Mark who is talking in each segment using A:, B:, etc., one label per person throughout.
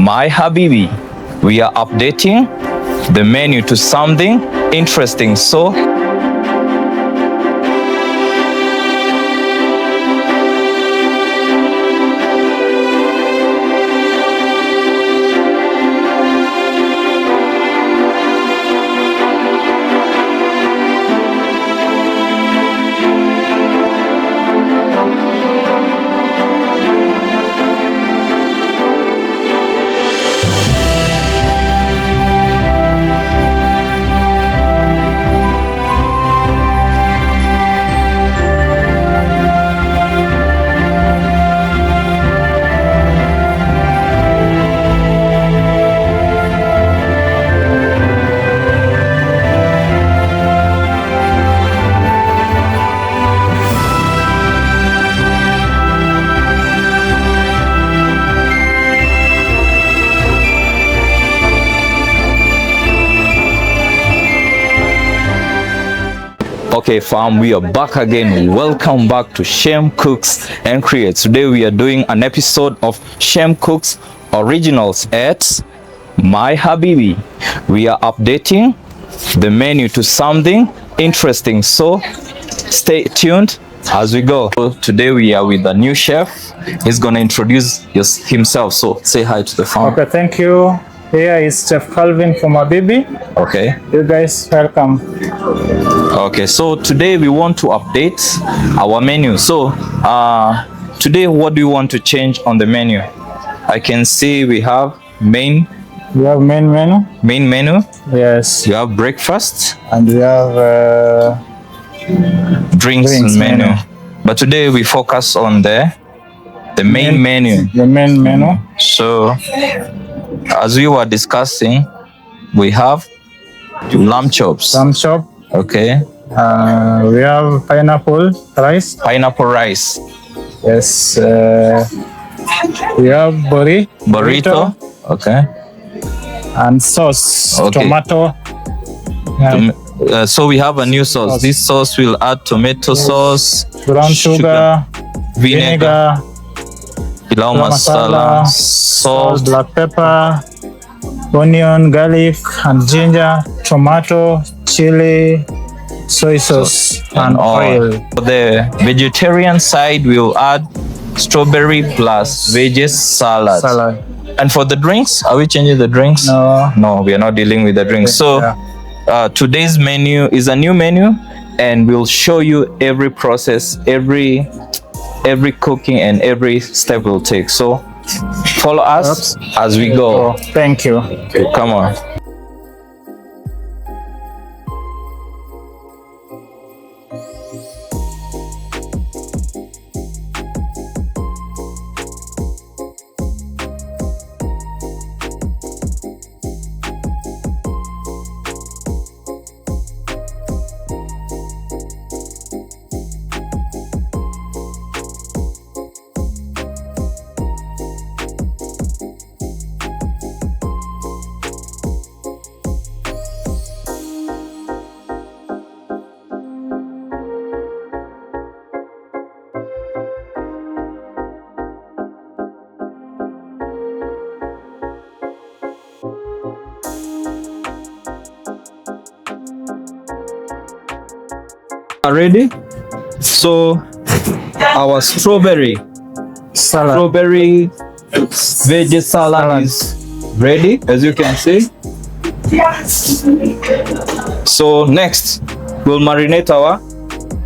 A: My Habibi. We are updating the menu to something interesting. So okay fam, we are back again. Welcome back to ShemCooks and Creates. Today we are doing an episode of ShemCooks Originals at My Habibi. We are updating the menu to something interesting, so stay tuned as we go. Today we are with a new chef. He's gonna introduce himself, so say hi to the fam.
B: Okay, thank you. Here is Chef Calvin from Habibi.
A: Okay.
B: You guys, welcome.
A: Okay, so today we want to update our menu. So today what do you want to change on the menu? I can see we have main.
B: We have main menu.
A: Main menu.
B: Yes.
A: You have breakfast.
B: And we have
A: drinks menu. But today we focus on the main menu.
B: The main menu.
A: So as we were discussing, we have lamb chops.
B: Lamb chop.
A: Okay.
B: We have pineapple rice.
A: Pineapple rice.
B: Yes. We have burrito.
A: Okay.
B: And sauce.
A: Okay.
B: Tomato.
A: So we have a new sauce. This sauce will add tomato sauce,
B: brown sugar, vinegar,
A: pilau masala, salt,
B: black pepper, onion, garlic, and ginger, tomato, chili, soy sauce, and oil.
A: For the vegetarian side, we'll add strawberry plus veggie salad. And for the drinks, are we changing the drinks? No, we are not dealing with the drinks. So today's menu is a new menu, and we'll show you every process, every cooking and every step we'll take. So follow us as we go.
B: Thank you.
A: Okay, come on. Ready? So our strawberry veggie salad is ready, as you can see. So next we'll marinate our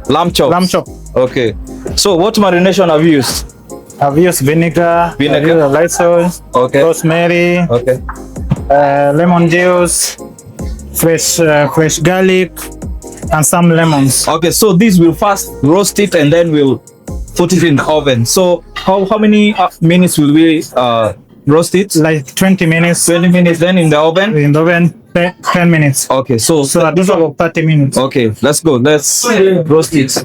A: lamb chop. Okay, so what marination have you used?
B: I've used vinegar, light sauce, rosemary, lemon juice, fresh garlic, and some lemons. Okay, so this will first roast it and then we'll put it in the oven. So how many minutes will we roast it? Like 20 minutes. 20 minutes. Then in the oven? In the oven, 10 minutes. Okay, so a total of 30 minutes. Okay, let's go. Let's roast it.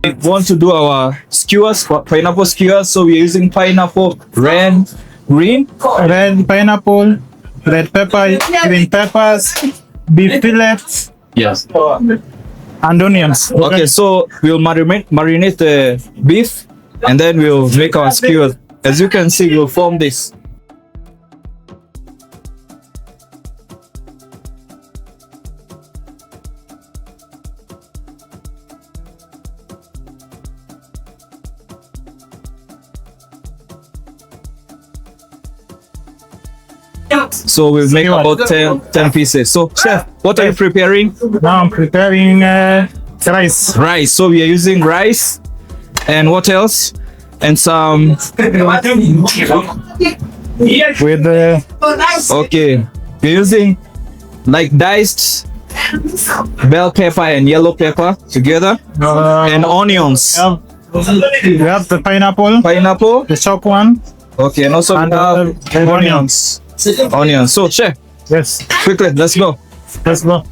B: We want to do our skewers, pineapple skewers. So we're using pineapple, red pineapple, red pepper, green peppers, beef fillets. Yes. and onions.
A: Okay, so we'll marinate the beef and then we'll make our skewers. As you can see, we'll form this. So we'll make about 10 pieces. So chef, what are you preparing?
B: Now I'm preparing rice.
A: Rice. So we are using rice and what else? And some
B: with
A: okay. We're using like diced bell pepper and yellow pepper together and onions.
B: We have the pineapple, the chopped one.
A: Okay, and also
B: and onions.
A: Onions. So chef,
B: Yes,
A: quickly, let's go.
B: let's go.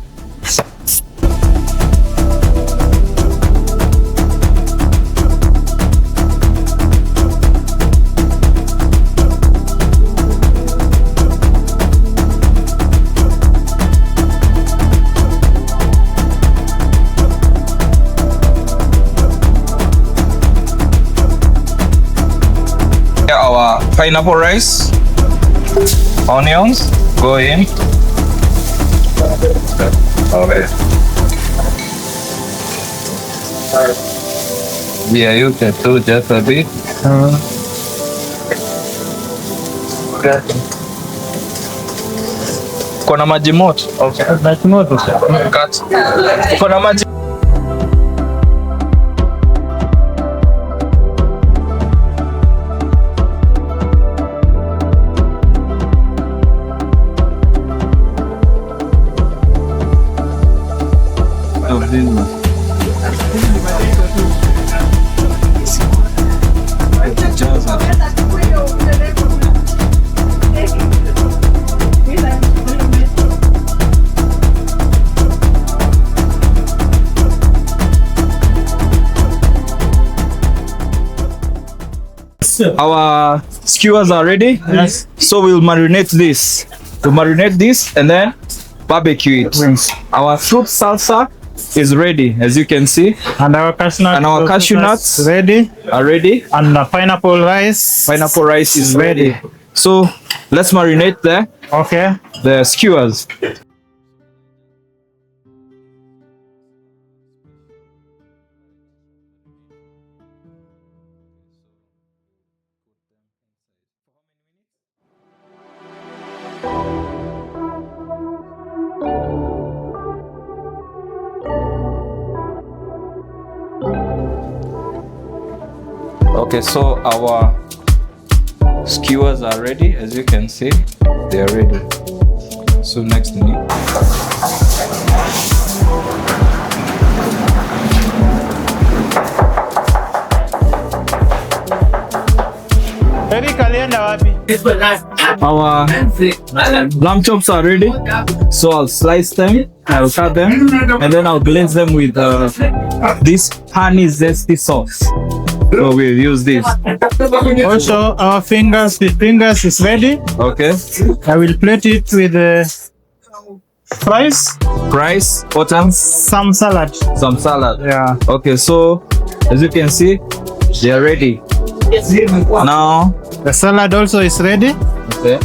A: Our pineapple rice, onions go in. Okay. Yeah, you can do just a bit. Kuna maji moto. Okay.
B: Maji moto.
A: Cut. Kuna maji. Our skewers are ready.
B: Yes.
A: So we'll marinate this. We'll marinate this and then barbecue it. Our fruit salsa is ready, as you can see.
B: And our cashew nuts.
A: And our cashew nuts
B: ready.
A: are ready.
B: And the pineapple rice.
A: Pineapple rice is ready. So let's marinate
B: Okay.
A: the skewers. Okay, so our skewers are ready, as you can see. They are ready. So next thing. Our lamb chops are ready. So I'll slice them, I'll cut them, and then I'll glaze them with this honey zesty sauce. So we'll use this.
B: Also, our fingers is ready.
A: Okay.
B: I will plate it with fries.
A: Rice, what else?
B: Some salad.
A: Some salad.
B: Yeah.
A: Okay, so as you can see, they are ready. Now,
B: the salad also is ready.
A: okay.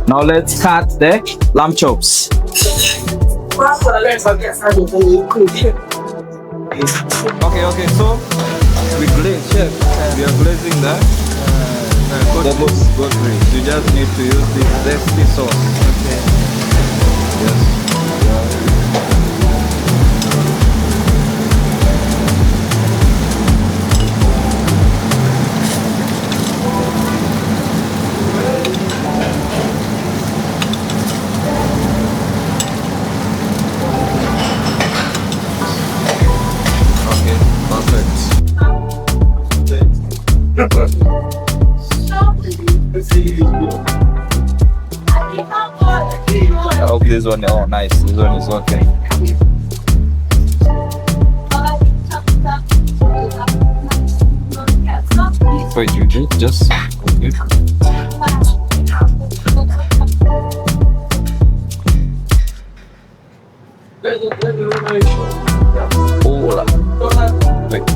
A: Now let's cut the lamb chops. Okay, so we glaze, chef. We are glazing the goat grease. You just need to use this zesty sauce. Okay. Yes. I hope this one, oh nice, this one is okay. Wait, you just okay. Perfect.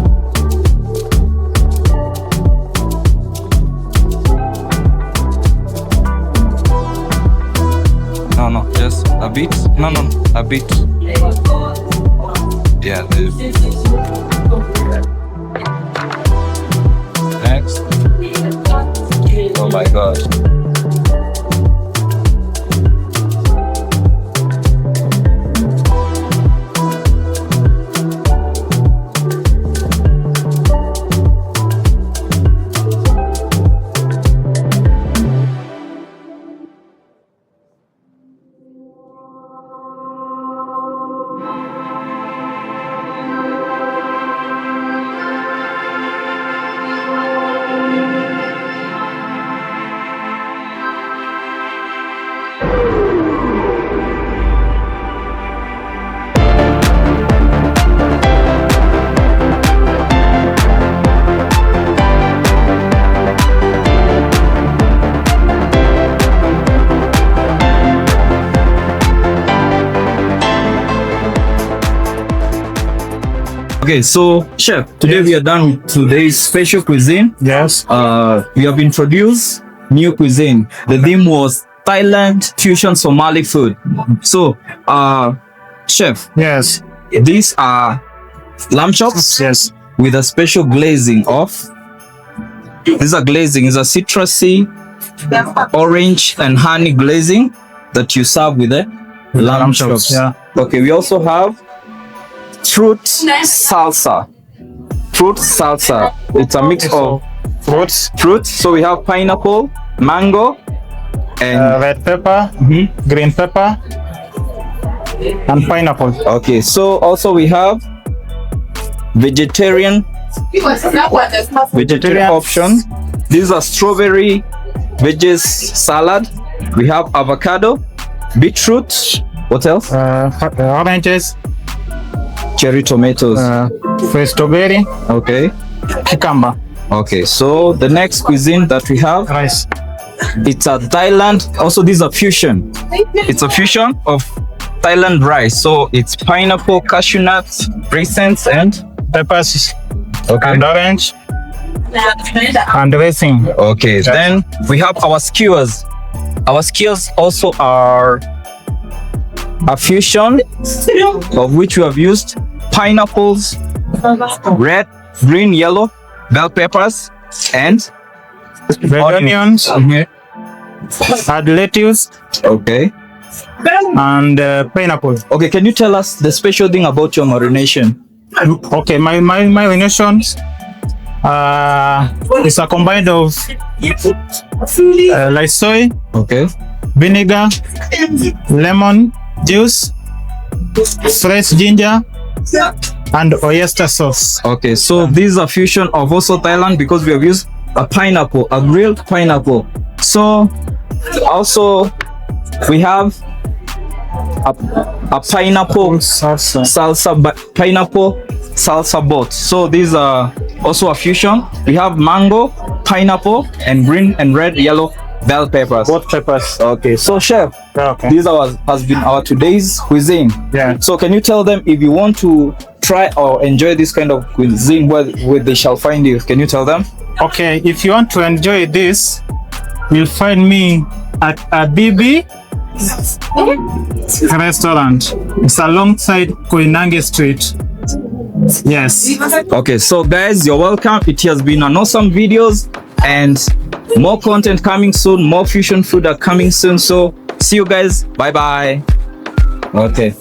A: No, just a bit. No, a bit. Yeah, next. Oh my God. Okay, so chef, today we are done with today's special cuisine.
B: Yes.
A: We have introduced new cuisine. The theme was Thailand fusion Somali food. So, chef.
B: Yes.
A: These are lamb chops.
B: Yes.
A: With a special glazing of. These are glazing. It's a citrusy, orange and honey glazing that you serve with the lamb chops.
B: Yeah.
A: Okay, we also have fruit salsa. Fruit salsa. It's a mix of
B: fruits.
A: So we have pineapple, mango, and
B: red pepper, green pepper, and pineapple.
A: Okay, so also we have vegetarian option. These are strawberry veggies salad. We have avocado, beetroot. What else?
B: Oranges.
A: Cherry tomatoes.
B: Fresh strawberry.
A: Okay.
B: Cucumber.
A: Okay, so the next cuisine that we have,
B: rice.
A: It's a Thailand. Also, this is a fusion. It's a fusion of Thailand rice. So it's pineapple, cashew nuts, raisins, and
B: peppers.
A: Okay.
B: And orange. And raisin.
A: Okay. Then we have our skewers. Our skewers also are a fusion of which we have used pineapples, red, green, yellow, bell peppers, and
B: red onions. Add lettuce.
A: Okay.
B: And pineapple.
A: Okay, can you tell us the special thing about your marination?
B: Okay, my marination is a combined of light soy,
A: okay,
B: vinegar, lemon juice, fresh ginger, and oyster sauce.
A: Okay, so these are fusion of also Thailand because we have used a pineapple, a grilled pineapple. So also we have a pineapple salsa, pineapple salsa boat. So these are also a fusion. We have mango, pineapple, and green and red, yellow bell peppers.
B: Both peppers.
A: Okay, so chef,
B: okay,
A: this has been our today's cuisine.
B: Yeah.
A: So can you tell them if you want to try or enjoy this kind of cuisine, where they shall find you? Can you tell them?
B: Okay, if you want to enjoy this, you'll find me at Habibi Restaurant. It's alongside Koinange Street. Yes.
A: Okay, so guys, you're welcome. It has been an awesome videos and more content coming soon. More fusion food are coming soon. So see you guys. Bye bye. Okay.